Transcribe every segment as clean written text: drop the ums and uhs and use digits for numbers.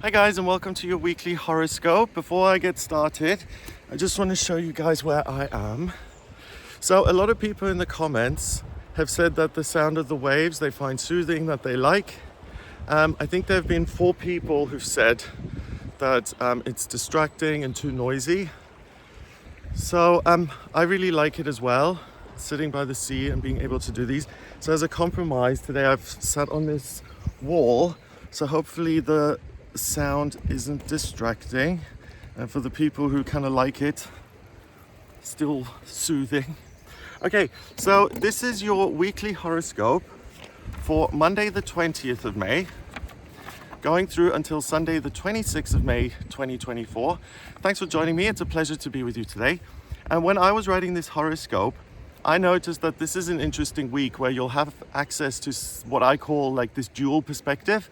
Hi guys, and welcome to your weekly horoscope. Before I get started, I just want to show you guys where I am. So a lot of people in the comments have said that the sound of the waves they find soothing, that they like. I think there have been 4 people who've said that it's distracting and too noisy. So I really like it as well, sitting by the sea and being able to do these. So as a compromise, today I've sat on this wall, so hopefully the sound isn't distracting, and for the people who kind of like it, still soothing. Okay, so this is your weekly horoscope for Monday the 20th of May, going through until Sunday the 26th of May 2024. Thanks for joining me. It's a pleasure to be with you today. And when I was writing this horoscope, I noticed that this is an interesting week where you'll have access to what I call like this dual perspective.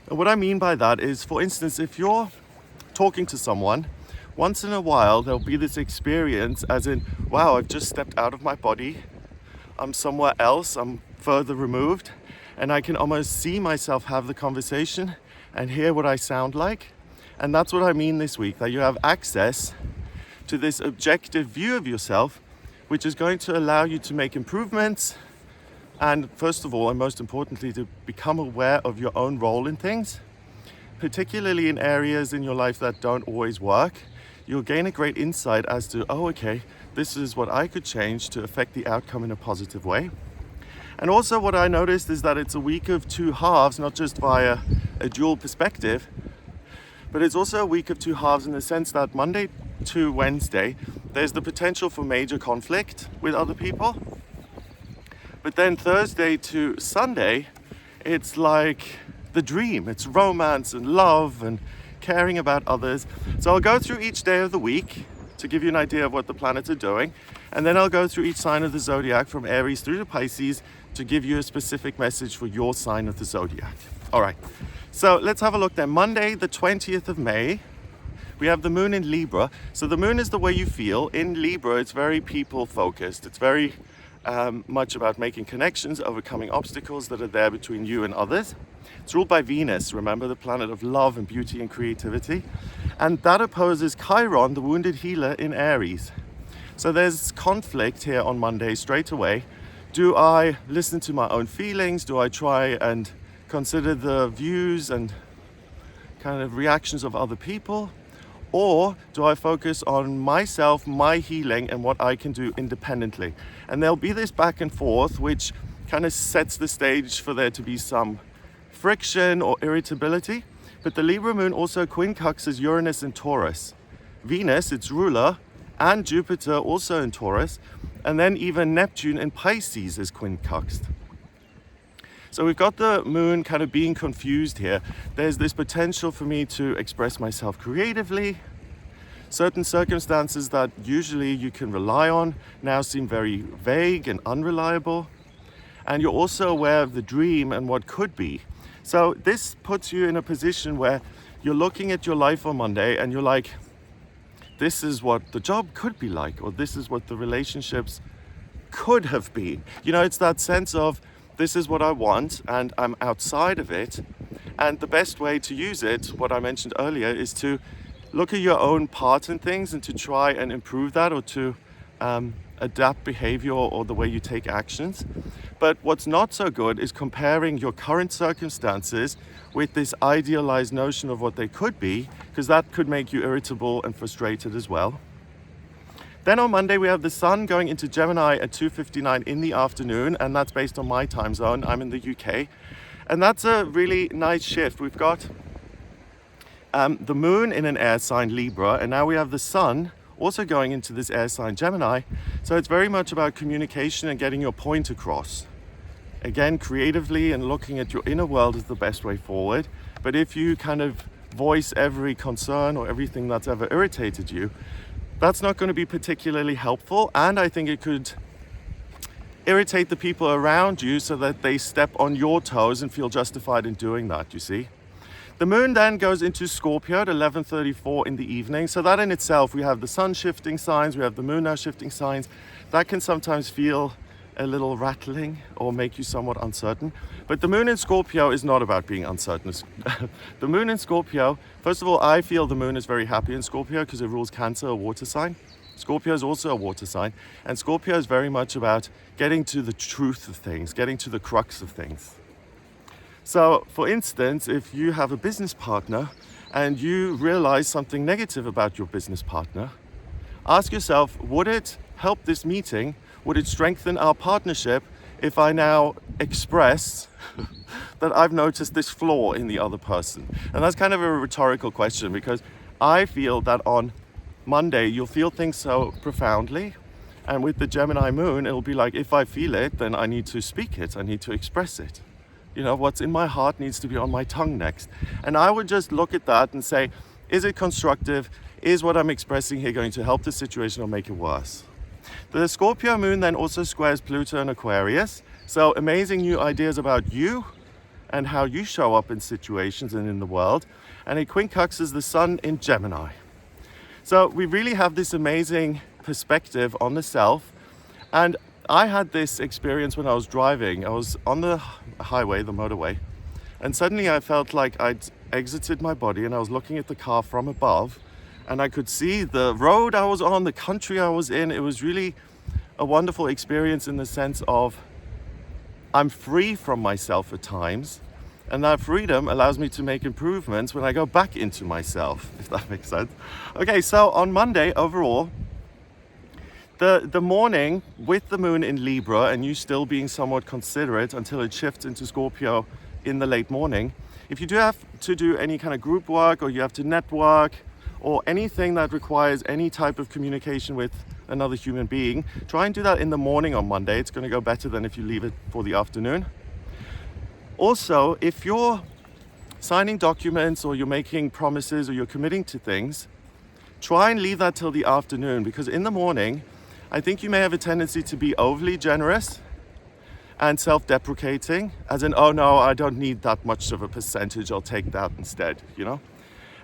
And what I mean by that is, for instance, if you're talking to someone, once in a while there'll be this experience as in, wow, I've just stepped out of my body, I'm somewhere else, I'm further removed, and I can almost see myself have the conversation and hear what I sound like. And that's what I mean this week, that you have access to this objective view of yourself, which is going to allow you to make improvements. And first of all, and most importantly, to become aware of your own role in things, particularly in areas in your life that don't always work. You'll gain a great insight as to, oh, okay, this is what I could change to affect the outcome in a positive way. And also what I noticed is that it's a week of 2 halves, not just via a dual perspective, but it's also a week of 2 halves in the sense that Monday to Wednesday, there's the potential for major conflict with other people. But then Thursday to Sunday, it's like the dream. It's romance and love and caring about others. So I'll go through each day of the week to give you an idea of what the planets are doing. And then I'll go through each sign of the zodiac from Aries through to Pisces to give you a specific message for your sign of the zodiac. All right, so let's have a look then. Monday, the 20th of May, we have the moon in Libra. So the moon is the way you feel. In Libra, it's very people focused. It's very much about making connections, overcoming obstacles that are there between you and others. It's ruled by Venus, remember, the planet of love and beauty and creativity. And that opposes Chiron, the wounded healer, in Aries. So there's conflict here on Monday straight away. Do I listen to my own feelings? Do I try and consider the views and kind of reactions of other people? Or do I focus on myself, my healing, and what I can do independently? And there'll be this back and forth, which kind of sets the stage for there to be some friction or irritability. But the Libra moon also quincunxes Uranus and Taurus. Venus, its ruler, and Jupiter also in Taurus. And then even Neptune in Pisces is quincunxed. So we've got the moon kind of being confused here. There's this potential for me to express myself creatively. Certain circumstances that usually you can rely on now seem very vague and unreliable. And you're also aware of the dream and what could be. So this puts you in a position where you're looking at your life on Monday and you're like, this is what the job could be like, or this is what the relationships could have been. You know, it's that sense of, this is what I want and I'm outside of it. And the best way to use it, what I mentioned earlier, is to look at your own part in things and to try and improve that, or to adapt behavior or the way you take actions. But what's not so good is comparing your current circumstances with this idealized notion of what they could be, because that could make you irritable and frustrated as well. Then on Monday, we have the sun going into Gemini at 2:59 in the afternoon, and that's based on my time zone. I'm in the UK. And that's a really nice shift. We've got the moon in an air sign, Libra, and now we have the sun also going into this air sign, Gemini. So it's very much about communication and getting your point across. Again, creatively and looking at your inner world is the best way forward. But if you kind of voice every concern or everything that's ever irritated you, that's not going to be particularly helpful, and I think it could irritate the people around you so that they step on your toes and feel justified in doing that, you see. The moon then goes into Scorpio at 11:34 in the evening. So that in itself, we have the sun shifting signs, we have the moon now shifting signs. That can sometimes feel a little rattling or make you somewhat uncertain. But the moon in Scorpio is not about being uncertain. The moon in Scorpio, first of all, I feel the moon is very happy in Scorpio because it rules Cancer, a water sign. Scorpio is also a water sign, and Scorpio is very much about getting to the truth of things, getting to the crux of things. So, for instance, if you have a business partner and you realize something negative about your business partner, ask yourself, would it help this meeting? Would it strengthen our partnership if I now express that I've noticed this flaw in the other person? And that's kind of a rhetorical question, because I feel that on Monday you'll feel things so profoundly, and with the Gemini moon it'll be like, if I feel it, then I need to speak it, I need to express it. You know, what's in my heart needs to be on my tongue next. And I would just look at that and say, is it constructive? Is what I'm expressing here going to help the situation or make it worse? The Scorpio moon then also squares Pluto and Aquarius, so amazing new ideas about you and how you show up in situations and in the world. And it quincunxes the sun in Gemini. So we really have this amazing perspective on the self. And I had this experience when I was driving. I was on the highway, the motorway, and suddenly I felt like I'd exited my body and I was looking at the car from above, and I could see the road I was on, the country I was in. It was really a wonderful experience in the sense of I'm free from myself at times, and that freedom allows me to make improvements when I go back into myself, if that makes sense. Okay, so on Monday, overall, the morning with the moon in Libra and you still being somewhat considerate until it shifts into Scorpio in the late morning, if you do have to do any kind of group work, or you have to network, or anything that requires any type of communication with another human being, try and do that in the morning on Monday. It's going to go better than if you leave it for the afternoon. Also, if you're signing documents or you're making promises or you're committing to things, try and leave that till the afternoon, because in the morning, I think you may have a tendency to be overly generous and self-deprecating, as in, oh no, I don't need that much of a percentage, I'll take that instead, you know?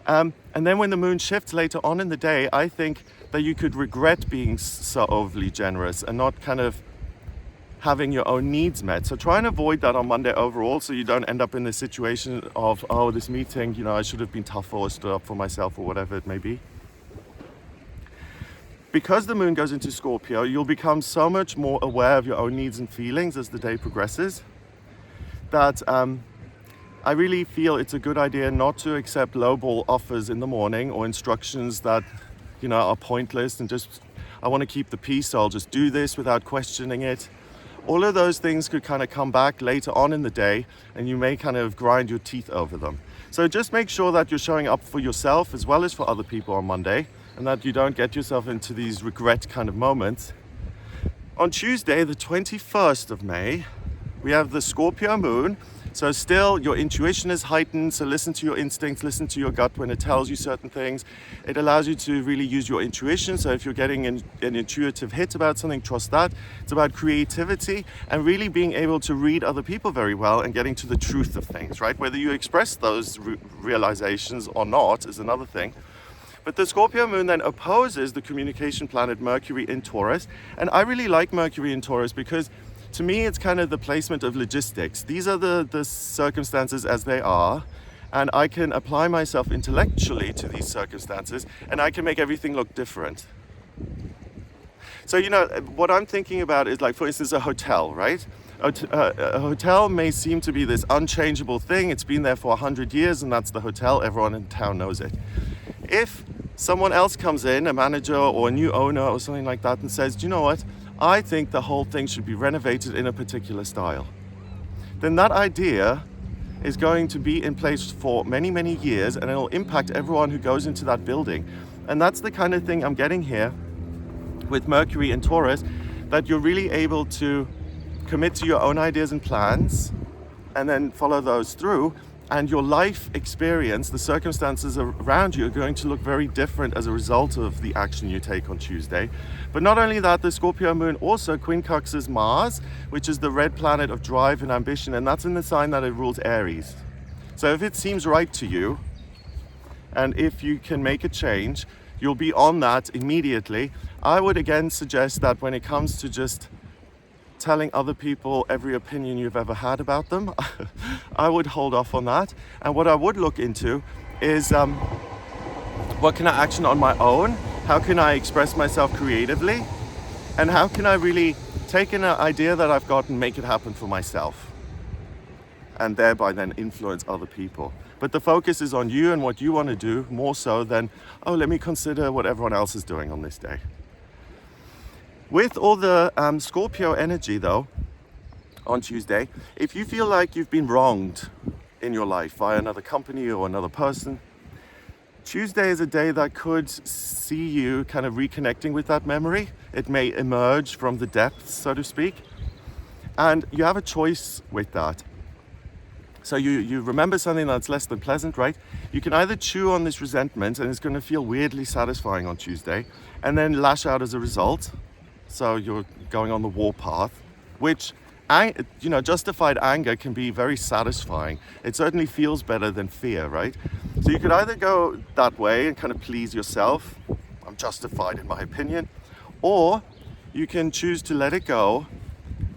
And then when the moon shifts later on in the day, I think that you could regret being so overly generous and not kind of having your own needs met. So try and avoid that on Monday overall, so you don't end up in the situation of, oh, this meeting, you know, I should have been tougher or stood up for myself or whatever it may be. Because the moon goes into Scorpio, you'll become so much more aware of your own needs and feelings as the day progresses, that I really feel it's a good idea not to accept lowball offers in the morning or instructions that, you know, are pointless and just, I want to keep the peace, so I'll just do this without questioning it. All of those things could kind of come back later on in the day, and you may kind of grind your teeth over them. So just make sure that you're showing up for yourself as well as for other people on Monday, and that you don't get yourself into these regret kind of moments. On Tuesday, the 21st of May, we have the Scorpio moon. So still, your intuition is heightened, so listen to your instincts, listen to your gut when it tells you certain things. It allows you to really use your intuition, so if you're getting an intuitive hit about something, trust that. It's about creativity and really being able to read other people very well and getting to the truth of things, right? Whether you express those realizations or not is another thing. But the Scorpio moon then opposes the communication planet Mercury in Taurus, and I really like Mercury in Taurus because to me, it's kind of the placement of logistics. These are the circumstances as they are, and I can apply myself intellectually to these circumstances, and I can make everything look different. So, you know, what I'm thinking about is, like, for instance, a hotel, right? A hotel may seem to be this unchangeable thing. It's been there for 100 years, and that's the hotel. Everyone in town knows it. If someone else comes in, a manager or a new owner or something like that, and says, do you know what? I think the whole thing should be renovated in a particular style, then that idea is going to be in place for many, many years, and it'll impact everyone who goes into that building. And that's the kind of thing I'm getting here with Mercury and Taurus, that you're really able to commit to your own ideas and plans and then follow those through. And your life experience, the circumstances around you, are going to look very different as a result of the action you take on Tuesday. But not only that, the Scorpio moon also quincunxes Mars, which is the red planet of drive and ambition, and that's in the sign that it rules Aries. So if it seems right to you, and if you can make a change, you'll be on that immediately. I would again suggest that when it comes to just telling other people every opinion you've ever had about them. I would hold off on that. And what I would look into is what can I action on my own? How can I express myself creatively? And how can I really take an idea that I've got and make it happen for myself? And thereby then influence other people. But the focus is on you and what you want to do more so than, oh, let me consider what everyone else is doing on this day. With all the Scorpio energy though, on Tuesday, if you feel like you've been wronged in your life by another company or another person, Tuesday is a day that could see you kind of reconnecting with that memory. It may emerge from the depths, so to speak. And you have a choice with that. So you remember something that's less than pleasant, right? You can either chew on this resentment, and it's going to feel weirdly satisfying on Tuesday, and then lash out as a result. So you're going on the war path, which, justified anger can be very satisfying. It certainly feels better than fear, right? So you could either go that way and kind of please yourself. I'm justified in my opinion. Or you can choose to let it go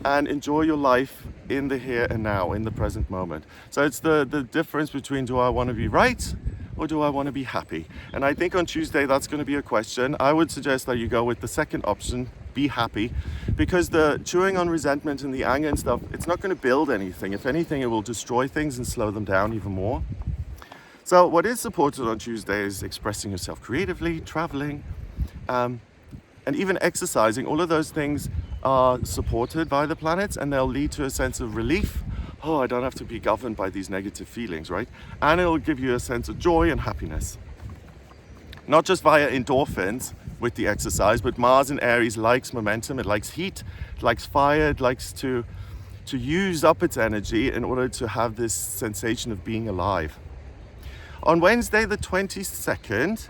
and enjoy your life in the here and now, in the present moment. So it's the difference between, do I want to be right or do I want to be happy? And I think on Tuesday that's going to be a question. I would suggest that you go with the second option, be happy, because the chewing on resentment and the anger and stuff, it's not going to build anything. If anything, it will destroy things and slow them down even more. So what is supported on Tuesday is expressing yourself creatively, traveling, and even exercising. All of those things are supported by the planets, and they'll lead to a sense of relief. Oh, I don't have to be governed by these negative feelings, right? And it'll give you a sense of joy and happiness. Not just via endorphins with the exercise, but Mars in Aries likes momentum, it likes heat, it likes fire, it likes to use up its energy in order to have this sensation of being alive. On Wednesday, the 22nd,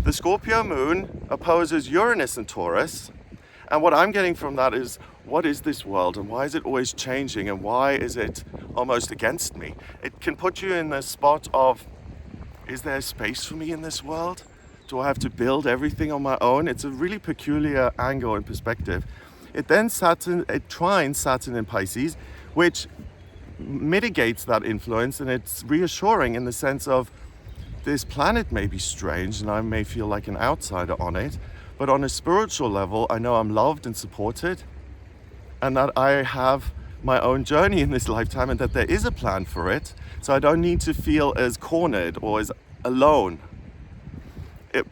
the Scorpio moon opposes Uranus and Taurus. And what I'm getting from that is, what is this world and why is it always changing and why is it almost against me? It can put you in the spot of, is there space for me in this world? Do I have to build everything on my own? It's a really peculiar angle and perspective. It then trines Saturn in Pisces, which mitigates that influence, and it's reassuring in the sense of, this planet may be strange and I may feel like an outsider on it, but on a spiritual level, I know I'm loved and supported, and that I have my own journey in this lifetime and that there is a plan for it. So I don't need to feel as cornered or as alone.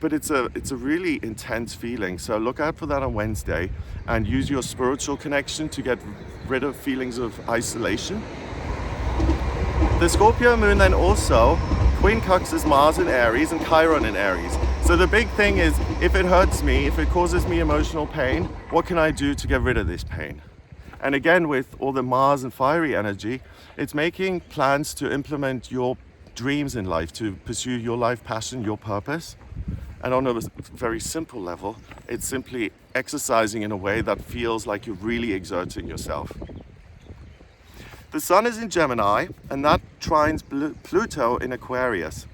But it's a really intense feeling. So look out for that on Wednesday and use your spiritual connection to get rid of feelings of isolation. The Scorpio moon then also quincunxes Mars in Aries and Chiron in Aries. So the big thing is, if it hurts me, if it causes me emotional pain, what can I do to get rid of this pain? And again, with all the Mars and fiery energy, it's making plans to implement your dreams in life, to pursue your life passion, your purpose. And on a very simple level, it's simply exercising in a way that feels like you're really exerting yourself. The sun is in Gemini, and that trines Pluto in Aquarius.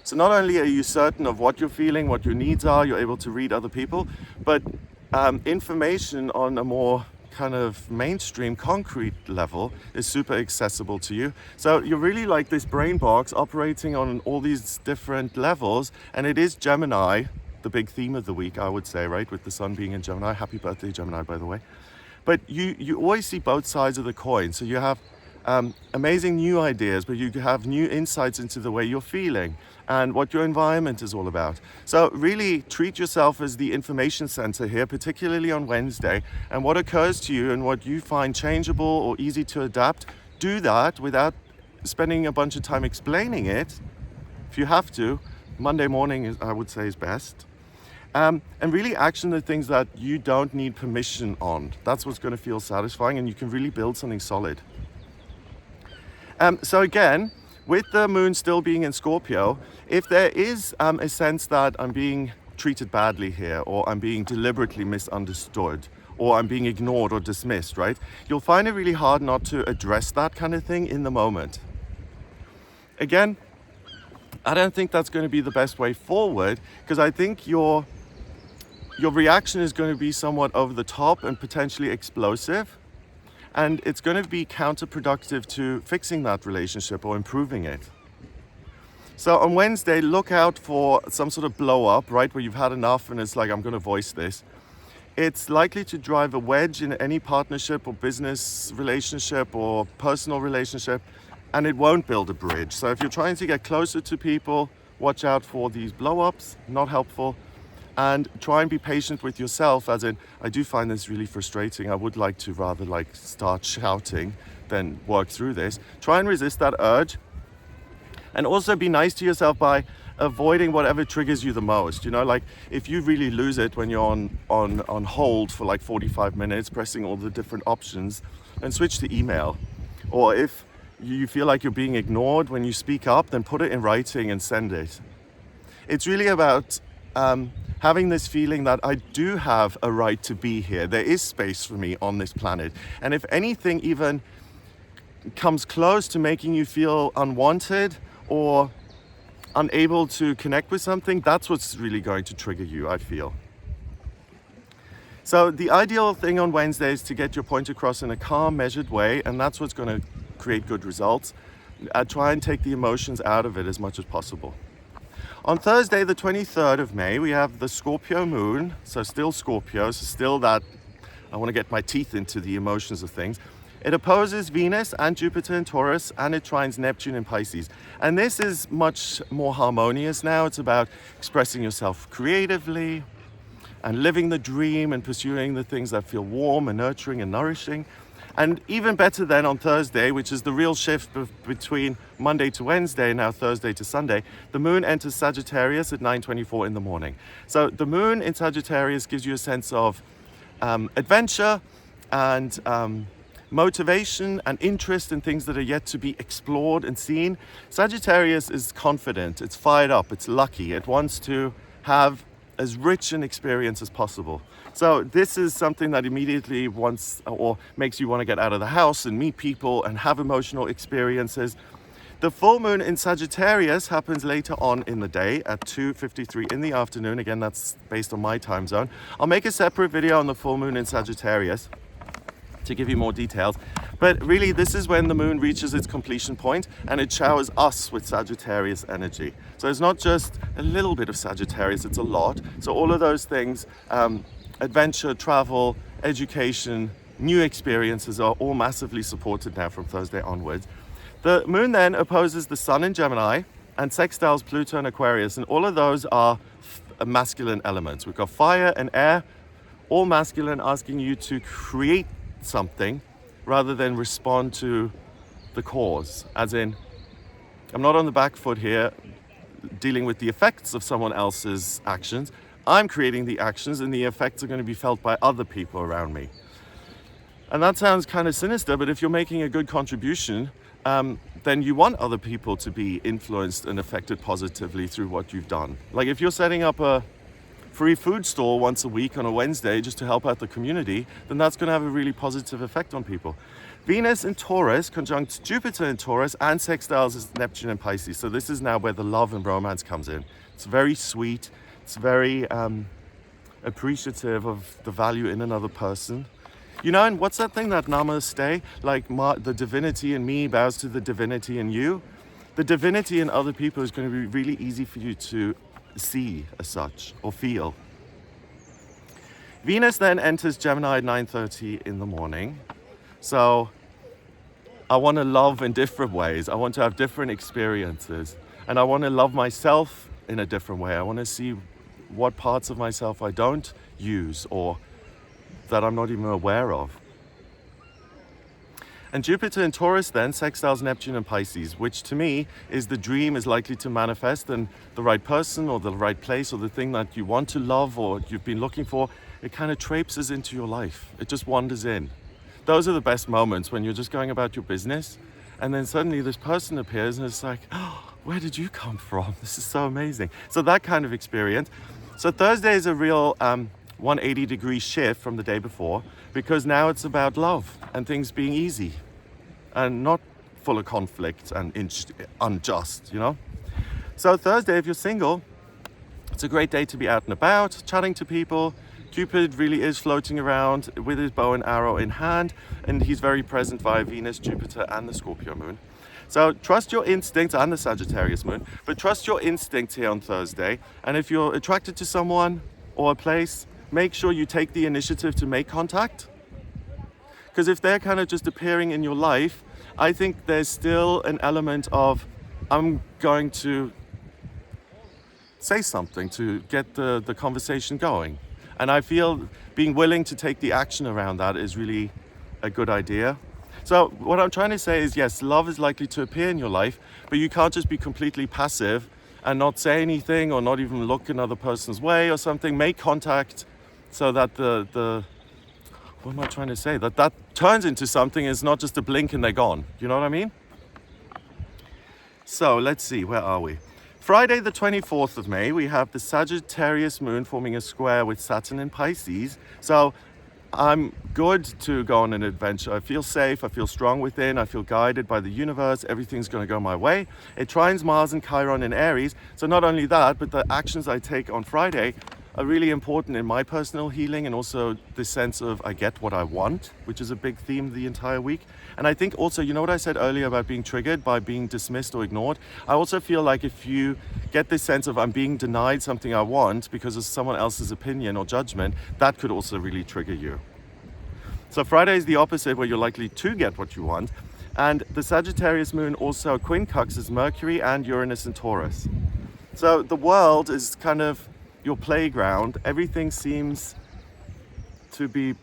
So not only are you certain of what you're feeling, what your needs are, you're able to read other people, but information on a more kind of mainstream, concrete level is super accessible to you. So you're really like this brain box operating on all these different levels, and it is Gemini, the big theme of the week, I would say, right? With the sun being in Gemini. Happy birthday, Gemini, by the way. But you always see both sides of the coin. So you have amazing new ideas, but you have new insights into the way you're feeling and what your environment is all about. So really treat yourself as the information center here, particularly on Wednesday, and what occurs to you and what you find changeable or easy to adapt, do that without spending a bunch of time explaining it. If you have to, Monday morning, I would say, is best. And really action the things that you don't need permission on. That's what's going to feel satisfying, and you can really build something solid. So again, with the moon still being in Scorpio, if there is a sense that I'm being treated badly here, or I'm being deliberately misunderstood, or I'm being ignored or dismissed, right? You'll find it really hard not to address that kind of thing in the moment. Again, I don't think that's going to be the best way forward, because I think you're your reaction is going to be somewhat over the top and potentially explosive. And it's going to be counterproductive to fixing that relationship or improving it. So on Wednesday, look out for some sort of blow up, right? Where you've had enough and it's like, I'm going to voice this. It's likely to drive a wedge in any partnership or business relationship or personal relationship, and it won't build a bridge. So if you're trying to get closer to people, watch out for these blow ups, not helpful. And try and be patient with yourself, as in, I do find this really frustrating. I would like to rather like start shouting than work through this. Try and resist that urge. And also be nice to yourself by avoiding whatever triggers you the most. You know, like if you really lose it when you're on hold for like 45 minutes, pressing all the different options, then switch to email. Or if you feel like you're being ignored when you speak up, then put it in writing and send it. It's really about having this feeling that I do have a right to be here. There is space for me on this planet. And if anything even comes close to making you feel unwanted or unable to connect with something, that's what's really going to trigger you, I feel. So the ideal thing on Wednesday is to get your point across in a calm, measured way, and that's what's going to create good results. Try and take the emotions out of it as much as possible. On Thursday, the 23rd of May, we have the Scorpio moon, so still Scorpio, so still that I want to get my teeth into the emotions of things. It opposes Venus and Jupiter in Taurus, and it trines Neptune in Pisces. And this is much more harmonious now. It's about expressing yourself creatively and living the dream and pursuing the things that feel warm and nurturing and nourishing. And even better then on Thursday, which is the real shift between Monday to Wednesday, now Thursday to Sunday, the moon enters Sagittarius at 9:24 in the morning. So the moon in Sagittarius gives you a sense of adventure and motivation and interest in things that are yet to be explored and seen. Sagittarius is confident, it's fired up, it's lucky, it wants to have as rich an experience as possible. So this is something that immediately wants or makes you want to get out of the house and meet people and have emotional experiences. The full moon in Sagittarius happens later on in the day at 2:53 in the afternoon. Again, that's based on my time zone. I'll make a separate video on the full moon in Sagittarius to give you more details. But really, this is when the moon reaches its completion point and it showers us with Sagittarius energy. So it's not just a little bit of Sagittarius, it's a lot. So all of those things, adventure, travel, education, new experiences are all massively supported now from Thursday onwards. The moon then opposes the sun in Gemini and sextiles Pluto in Aquarius, and all of those are masculine elements. We've got fire and air, all masculine, asking you to create something rather than respond to the cause. As in, I'm not on the back foot here dealing with the effects of someone else's actions. I'm creating the actions and the effects are going to be felt by other people around me. And that sounds kind of sinister, but if you're making a good contribution, then you want other people to be influenced and affected positively through what you've done. Like if you're setting up a free food store once a week on a Wednesday just to help out the community, then that's going to have a really positive effect on people. Venus in Taurus conjuncts Jupiter in Taurus and sextiles Neptune in Pisces. So this is now where the love and romance comes in. It's very sweet. It's very appreciative of the value in another person. You know, and what's that thing, that namaste? Like the divinity in me bows to the divinity in you. The divinity in other people is going to be really easy for you to see as such or feel. Venus then enters Gemini at 9:30 in the morning. So I want to love in different ways. I want to have different experiences, and I want to love myself in a different way. I want to see what parts of myself I don't use or that I'm not even aware of. And Jupiter in Taurus then sextiles Neptune and Pisces, which to me is the dream is likely to manifest, and the right person or the right place or the thing that you want to love or you've been looking for, it kind of traipses into your life. It just wanders in. Those are the best moments when you're just going about your business and then suddenly this person appears and it's like, oh, where did you come from? This is so amazing. So that kind of experience. So Thursday is a real 180-degree shift from the day before, because now it's about love and things being easy and not full of conflict and unjust, you know? So Thursday, if you're single, it's a great day to be out and about, chatting to people, Cupid really is floating around with his bow and arrow in hand, and he's very present via Venus, Jupiter, and the Scorpio moon. So trust your instincts, and the Sagittarius moon, but trust your instincts here on Thursday. And if you're attracted to someone or a place, make sure you take the initiative to make contact. Because if they're kind of just appearing in your life, I think there's still an element of, I'm going to say something to get the conversation going. And I feel being willing to take the action around that is really a good idea. So what I'm trying to say is, yes, love is likely to appear in your life, but you can't just be completely passive and not say anything or not even look another person's way or something. Make contact so that what am I trying to say? That turns into something. It's not just a blink and they're gone. You know what I mean? So let's see, where are we? Friday the 24th of May, we have the Sagittarius moon forming a square with Saturn in Pisces. So I'm good to go on an adventure. I feel safe, I feel strong within, I feel guided by the universe, everything's going to go my way. It trines Mars and Chiron in Aries, so not only that, but the actions I take on Friday are really important in my personal healing, and also the sense of I get what I want, which is a big theme the entire week. And I think also, you know what I said earlier about being triggered by being dismissed or ignored? I also feel like if you get this sense of I'm being denied something I want because of someone else's opinion or judgment, that could also really trigger you. So Friday is the opposite, where you're likely to get what you want. And the Sagittarius moon also quincunxes Mercury and Uranus in Taurus. So the world is kind of your playground. Everything seems to be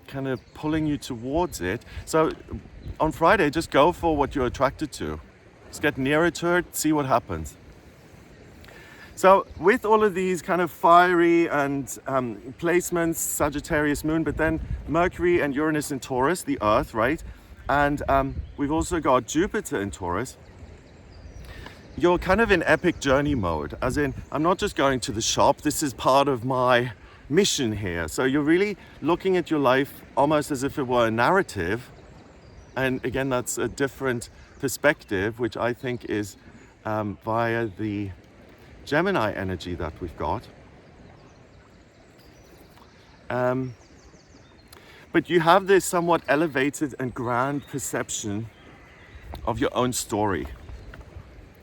kind of pulling you towards it. So on Friday, just go for what you're attracted to. Just get nearer to it, see what happens. So with all of these kind of fiery and placements, Sagittarius moon, but then Mercury and Uranus in Taurus, the Earth, right? And we've also got Jupiter in Taurus. You're kind of in epic journey mode, as in, I'm not just going to the shop, this is part of my mission here. So you're really looking at your life almost as if it were a narrative. And again, that's a different perspective, which I think is via the Gemini energy that we've got. But you have this somewhat elevated and grand perception of your own story.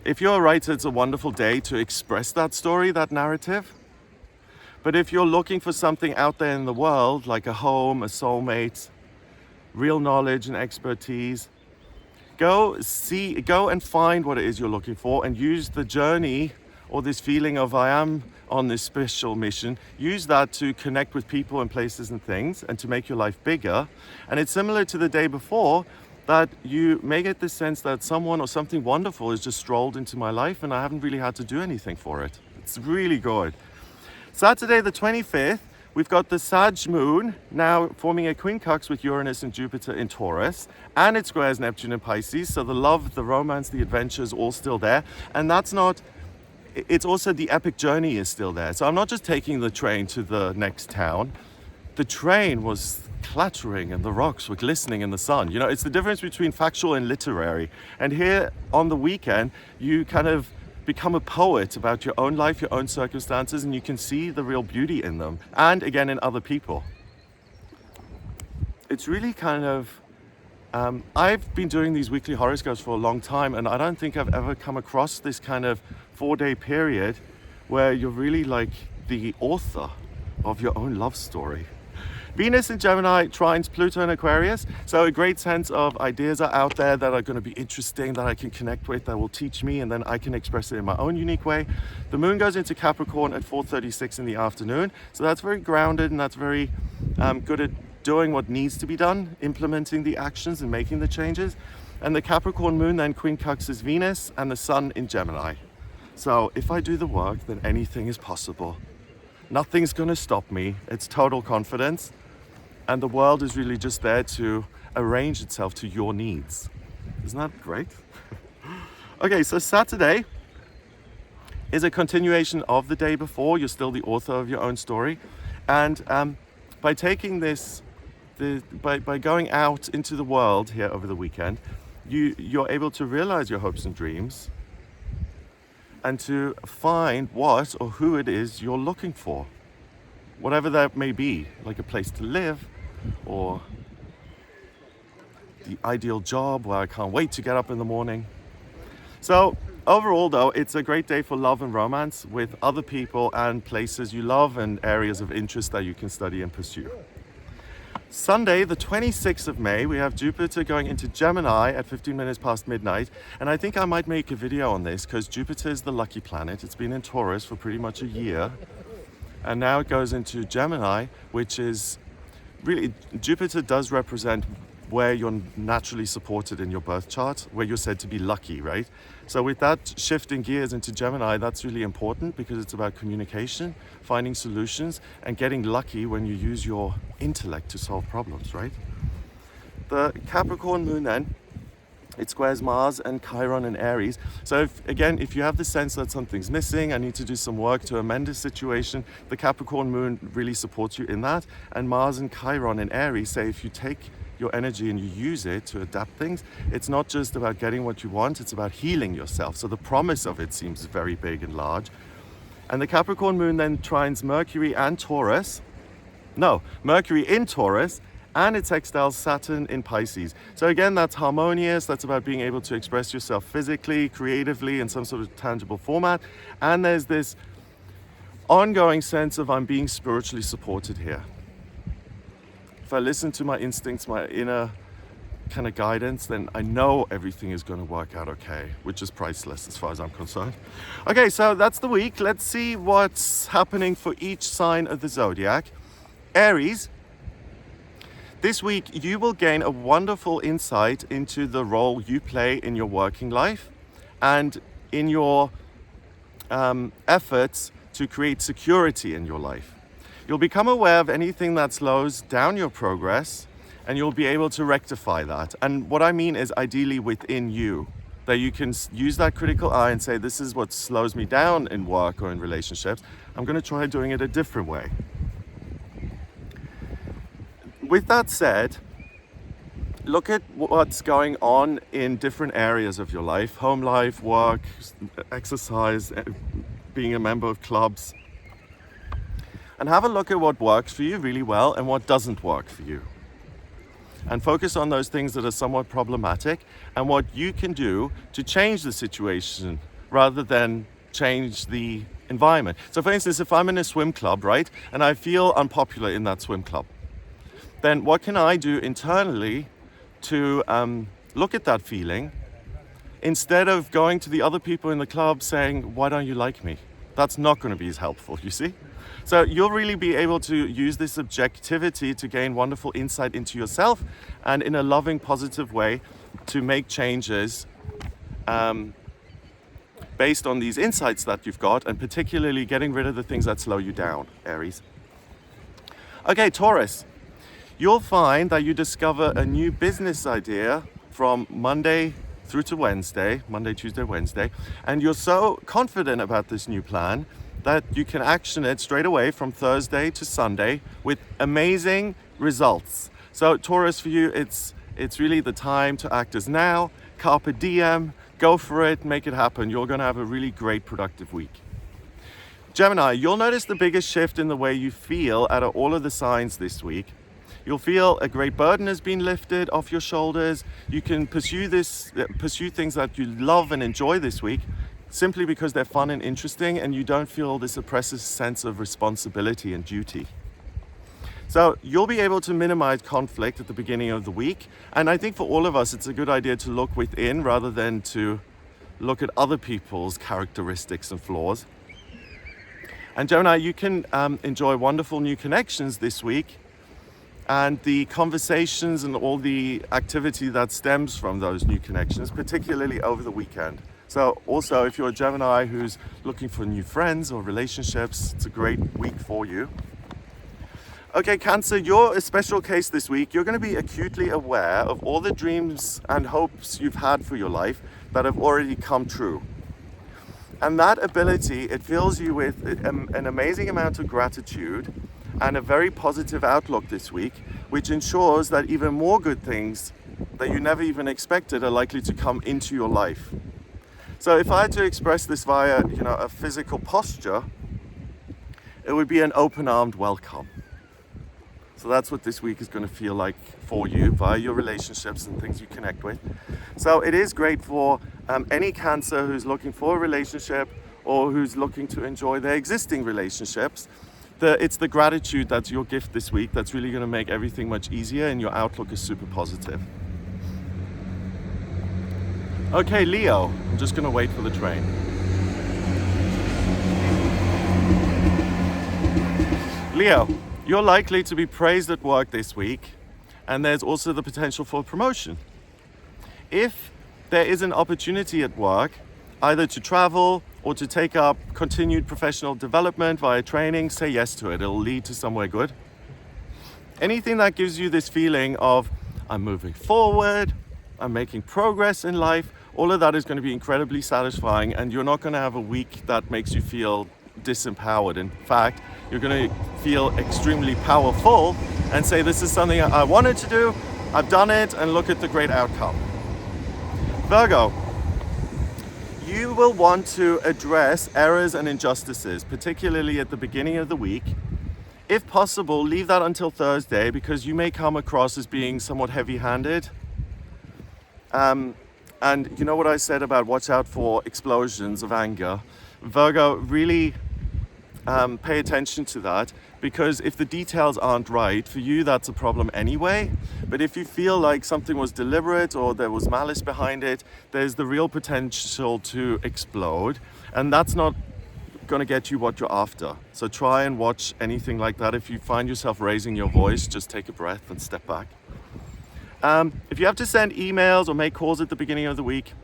If you're a writer, it's a wonderful day to express that story, that narrative. But if you're looking for something out there in the world, like a home, a soulmate, real knowledge and expertise, go and find what it is you're looking for, and use the journey or this feeling of I am on this special mission, use that to connect with people and places and things and to make your life bigger. And it's similar to the day before, that you may get the sense that someone or something wonderful has just strolled into my life and I haven't really had to do anything for it. It's really good. Saturday the 25th, we've got the Sag moon now forming a quincunx with Uranus and Jupiter in Taurus, and it squares Neptune in Pisces. So the love, the romance, the adventure is all still there. And it's also the epic journey is still there. So I'm not just taking the train to the next town. The train was clattering and the rocks were glistening in the sun. You know, it's the difference between factual and literary. And here on the weekend, you kind of become a poet about your own life, your own circumstances, and you can see the real beauty in them. And again, in other people. It's really kind of, I've been doing these weekly horoscopes for a long time, and I don't think I've ever come across this kind of 4-day period where you're really like the author of your own love story. Venus in Gemini trines Pluto in Aquarius, so a great sense of ideas are out there that are going to be interesting, that I can connect with, that will teach me, and then I can express it in my own unique way. The moon goes into Capricorn at 4:36 in the afternoon, so that's very grounded, and that's very good at doing what needs to be done, implementing the actions and making the changes. And the Capricorn moon then quincunxes Venus and the sun in Gemini. So if I do the work, then anything is possible. Nothing's going to stop me. It's total confidence. And the world is really just there to arrange itself to your needs. Isn't that great? Okay, so Saturday is a continuation of the day before. You're still the author of your own story. And by taking this, by going out into the world here over the weekend, you're able to realize your hopes and dreams and to find what or who it is you're looking for. whatever that may be, like a place to live or the ideal job where I can't wait to get up in the morning. So overall though, it's a great day for love and romance with other people and places you love and areas of interest that you can study and pursue. Sunday, the 26th of May, we have Jupiter going into Gemini at 15 minutes past midnight. And I think I might make a video on this because Jupiter is the lucky planet. It's been in Taurus for pretty much a year. And now it goes into Gemini, which is really, Jupiter does represent where you're naturally supported in your birth chart, where you're said to be lucky, right? So with that shifting gears into Gemini, that's really important because it's about communication, finding solutions, and getting lucky when you use your intellect to solve problems, right? The Capricorn moon then, it squares Mars and Chiron in Aries. So if you have the sense that something's missing, I need to do some work to amend this situation, the Capricorn moon really supports you in that. And Mars and Chiron in Aries say if you take your energy and you use it to adapt things, it's not just about getting what you want, it's about healing yourself. So the promise of it seems very big and large. And the Capricorn moon then trines Mercury in Taurus, and it sextiles Saturn in Pisces. So again, that's harmonious, that's about being able to express yourself physically, creatively, in some sort of tangible format. And there's this ongoing sense of I'm being spiritually supported here. If I listen to my instincts, my inner kind of guidance, then I know everything is going to work out okay, which is priceless as far as I'm concerned. Okay, so that's the week. Let's see what's happening for each sign of the zodiac. Aries, this week you will gain a wonderful insight into the role you play in your working life and in your efforts to create security in your life. You'll become aware of anything that slows down your progress, and you'll be able to rectify that. And what I mean is ideally within you, that you can use that critical eye and say, this is what slows me down in work or in relationships. I'm going to try doing it a different way. With that said, look at what's going on in different areas of your life: home life, work, exercise, being a member of clubs. And have a look at what works for you really well and what doesn't work for you. And focus on those things that are somewhat problematic and what you can do to change the situation rather than change the environment. So for instance, if I'm in a swim club, right, and I feel unpopular in that swim club, then what can I do internally to look at that feeling instead of going to the other people in the club saying, why don't you like me? That's not going to be as helpful, you see? So you'll really be able to use this objectivity to gain wonderful insight into yourself and in a loving, positive way to make changes based on these insights that you've got, and particularly getting rid of the things that slow you down, Aries. Okay, Taurus, you'll find that you discover a new business idea from Monday through to Wednesday, Monday, Tuesday, Wednesday, and you're so confident about this new plan that you can action it straight away from Thursday to Sunday with amazing results. So Taurus, for you, it's really the time to act as now, carpe diem, go for it, make it happen. You're going to have a really great, productive week. Gemini, you'll notice the biggest shift in the way you feel out of all of the signs this week. You'll feel a great burden has been lifted off your shoulders. You can pursue things that you love and enjoy this week simply because they're fun and interesting, and you don't feel this oppressive sense of responsibility and duty. So you'll be able to minimize conflict at the beginning of the week. And I think for all of us, it's a good idea to look within rather than to look at other people's characteristics and flaws. And Gemini, you can enjoy wonderful new connections this week, and the conversations and all the activity that stems from those new connections, particularly over the weekend. So also, if you're a Gemini who's looking for new friends or relationships, it's a great week for you. Okay, Cancer, you're a special case this week. You're going to be acutely aware of all the dreams and hopes you've had for your life that have already come true. And that ability, it fills you with an amazing amount of gratitude and a very positive outlook this week, which ensures that even more good things that you never even expected are likely to come into your life. So if I had to express this via, a physical posture, it would be an open-armed welcome. So that's what this week is going to feel like for you via your relationships and things you connect with. So it is great for any Cancer who's looking for a relationship or who's looking to enjoy their existing relationships. It's the gratitude that's your gift this week that's really going to make everything much easier, and your outlook is super positive. Okay, Leo, I'm just going to wait for the train. Leo, you're likely to be praised at work this week, and there's also the potential for promotion. If there is an opportunity at work, either to travel or to take up continued professional development via training, say yes to it. It'll lead to somewhere good. Anything that gives you this feeling of, I'm moving forward, I'm making progress in life, all of that is going to be incredibly satisfying, and you're not going to have a week that makes you feel disempowered. In fact, you're going to feel extremely powerful and say, this is something I wanted to do, I've done it, and look at the great outcome. Virgo, you will want to address errors and injustices, particularly at the beginning of the week. If possible, leave that until Thursday, because you may come across as being somewhat heavy-handed. And you know what I said about watch out for explosions of anger? Virgo, really pay attention to that, because if the details aren't right, for you that's a problem anyway. But if you feel like something was deliberate or there was malice behind it, there's the real potential to explode, and that's not going to get you what you're after. So try and watch anything like that. If you find yourself raising your voice, just take a breath and step back. If you have to send emails or make calls at the beginning of the week,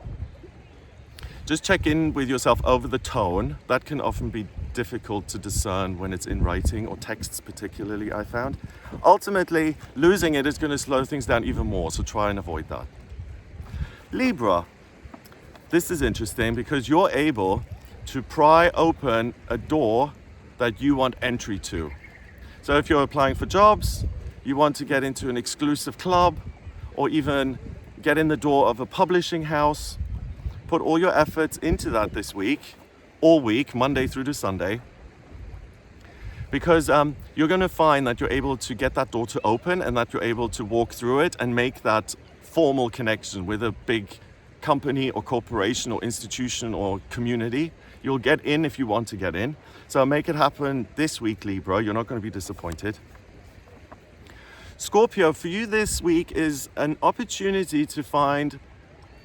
just check in with yourself over the tone. That can often be difficult to discern when it's in writing or texts particularly, I found. Ultimately, losing it is going to slow things down even more, so try and avoid that. Libra, this is interesting because you're able to pry open a door that you want entry to. So if you're applying for jobs, you want to get into an exclusive club, or even get in the door of a publishing house, put all your efforts into that this week, all week, Monday through to Sunday, because you're going to find that you're able to get that door to open, and that you're able to walk through it and make that formal connection with a big company or corporation or institution or community. You'll get in if you want to get in. So make it happen this week, Libra. You're not going to be disappointed. Scorpio, for you this week is an opportunity to find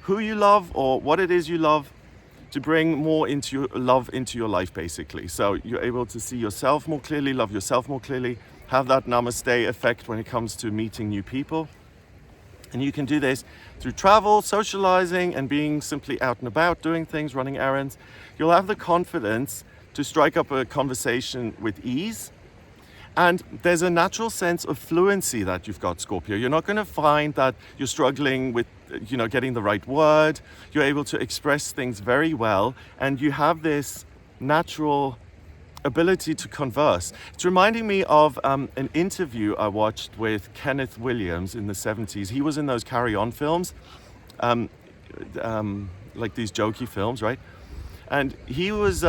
who you love or what it is you love, to bring more into your love into your life, basically. So you're able to see yourself more clearly, love yourself more clearly, have that namaste effect when it comes to meeting new people. And you can do this through travel, socializing, and being simply out and about, doing things, running errands. You'll have the confidence to strike up a conversation with ease. And there's a natural sense of fluency that you've got, Scorpio. You're not going to find that you're struggling with, getting the right word. You're able to express things very well, and you have this natural ability to converse. It's reminding me of an interview I watched with Kenneth Williams in the 70s. He was in those Carry On films, like these jokey films, right? And he was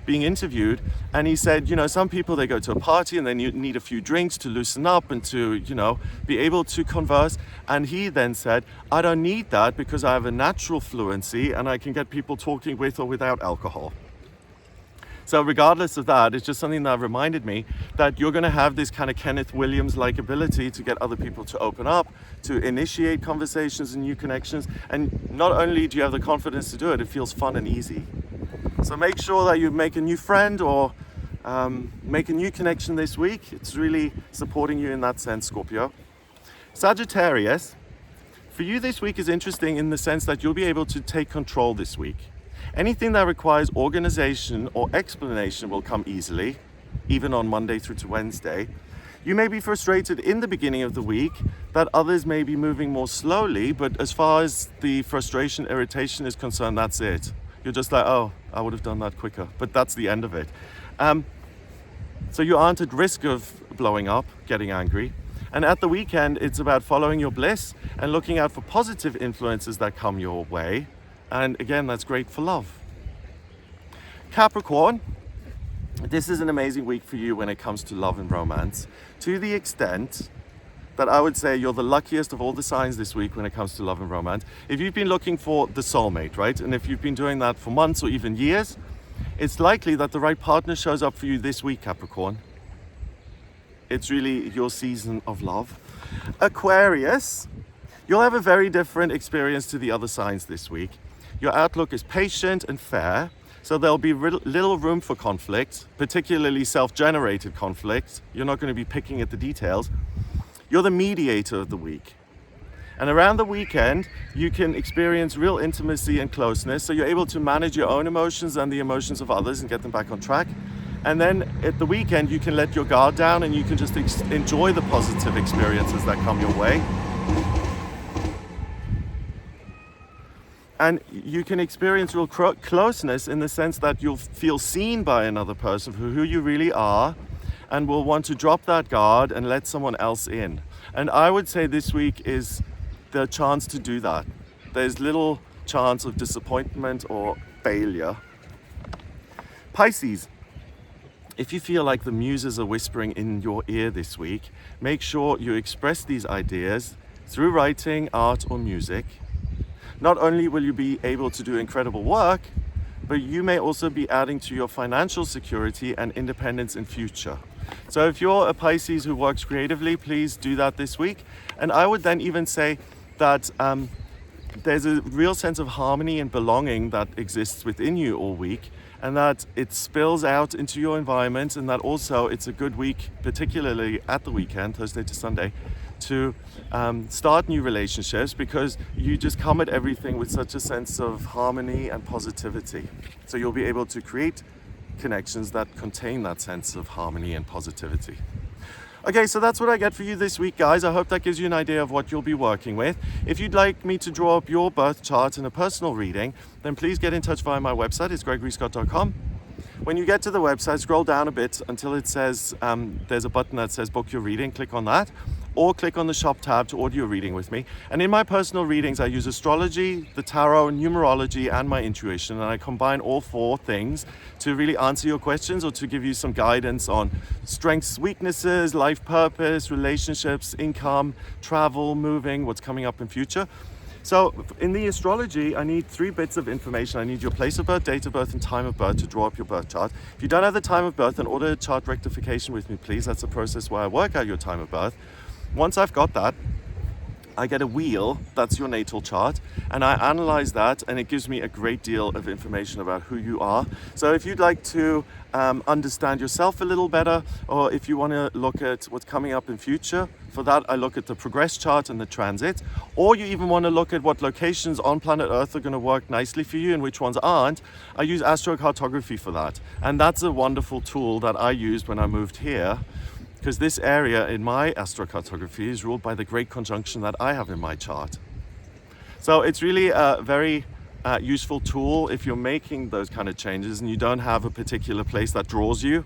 being interviewed, and he said, some people, they go to a party and they need a few drinks to loosen up and to, be able to converse. And he then said, I don't need that because I have a natural fluency and I can get people talking with or without alcohol. So regardless of that, it's just something that reminded me that you're going to have this kind of Kenneth Williams-like ability to get other people to open up, to initiate conversations and new connections. And not only do you have the confidence to do it, it feels fun and easy. So make sure that you make a new friend or make a new connection this week. It's really supporting you in that sense, Scorpio. Sagittarius, for you this week is interesting in the sense that you'll be able to take control this week. Anything that requires organization or explanation will come easily, even on Monday through to Wednesday. You may be frustrated in the beginning of the week that others may be moving more slowly, but as far as the frustration, irritation is concerned, that's it. You're just like, oh, I would have done that quicker, but that's the end of it. So you aren't at risk of blowing up, getting angry. And at the weekend, it's about following your bliss and looking out for positive influences that come your way. And again, that's great for love. Capricorn, this is an amazing week for you when it comes to love and romance, to the extent that I would say you're the luckiest of all the signs this week when it comes to love and romance. If you've been looking for the soulmate, right? And if you've been doing that for months or even years, it's likely that the right partner shows up for you this week, Capricorn. It's really your season of love. Aquarius, you'll have a very different experience to the other signs this week. Your outlook is patient and fair, so there'll be little room for conflict, particularly self-generated conflict. You're not going to be picking at the details. You're the mediator of the week. And around the weekend, you can experience real intimacy and closeness, so you're able to manage your own emotions and the emotions of others and get them back on track. And then at the weekend, you can let your guard down and you can just enjoy the positive experiences that come your way. And you can experience real closeness in the sense that you'll feel seen by another person for who you really are, and will want to drop that guard and let someone else in. And I would say this week is the chance to do that. There's little chance of disappointment or failure. Pisces, if you feel like the muses are whispering in your ear this week, make sure you express these ideas through writing, art, or music. Not only will you be able to do incredible work, but you may also be adding to your financial security and independence in future. So if you're a Pisces who works creatively, please do that this week. And I would then even say that there's a real sense of harmony and belonging that exists within you all week, and that it spills out into your environment, and that also it's a good week, particularly at the weekend, Thursday to Sunday, to start new relationships, because you just come at everything with such a sense of harmony and positivity. So you'll be able to create connections that contain that sense of harmony and positivity. Okay, so that's what I get for you this week, guys. I hope that gives you an idea of what you'll be working with. If you'd like me to draw up your birth chart in a personal reading, then please get in touch via my website. It's gregoryscott.com. When you get to the website, scroll down a bit until it says, there's a button that says book your reading. Click on that, or click on the shop tab to order your reading with me. And in my personal readings, I use astrology, the tarot, numerology, and my intuition. And I combine all four things to really answer your questions or to give you some guidance on strengths, weaknesses, life purpose, relationships, income, travel, moving, what's coming up in future. So in the astrology, I need 3 bits of information. I need your place of birth, date of birth, and time of birth to draw up your birth chart. If you don't have the time of birth, then order a chart rectification with me, please. That's a process where I work out your time of birth. Once I've got that, I get a wheel, that's your natal chart, and I analyze that, and it gives me a great deal of information about who you are. So if you'd like to understand yourself a little better, or if you want to look at what's coming up in future, for that I look at the progress chart and the transit, or you even want to look at what locations on planet Earth are going to work nicely for you and which ones aren't, I use astrocartography for that. And that's a wonderful tool that I used when I moved here, because this area in my astrocartography is ruled by the great conjunction that I have in my chart. So it's really a very useful tool if you're making those kind of changes and you don't have a particular place that draws you,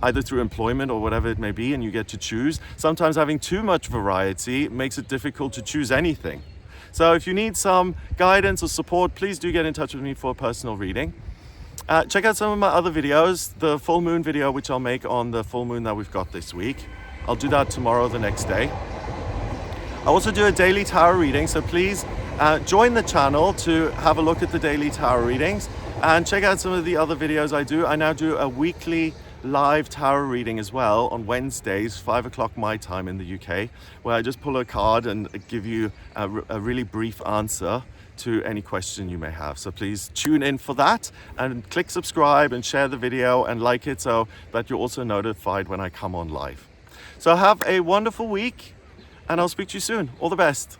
either through employment or whatever it may be, and you get to choose. Sometimes having too much variety makes it difficult to choose anything. So if you need some guidance or support, please do get in touch with me for a personal reading. Check out some of my other videos, the full moon video, which I'll make on the full moon that we've got this week. I'll do that tomorrow, the next day. I also do a daily tarot reading, so please join the channel to have a look at the daily tarot readings and check out some of the other videos I do. I now do a weekly live tarot reading as well on Wednesdays, 5 o'clock my time in the UK, where I just pull a card and give you a really brief answer to any question you may have. So please tune in for that and click subscribe and share the video and like it so that you're also notified when I come on live. So have a wonderful week and I'll speak to you soon. All the best.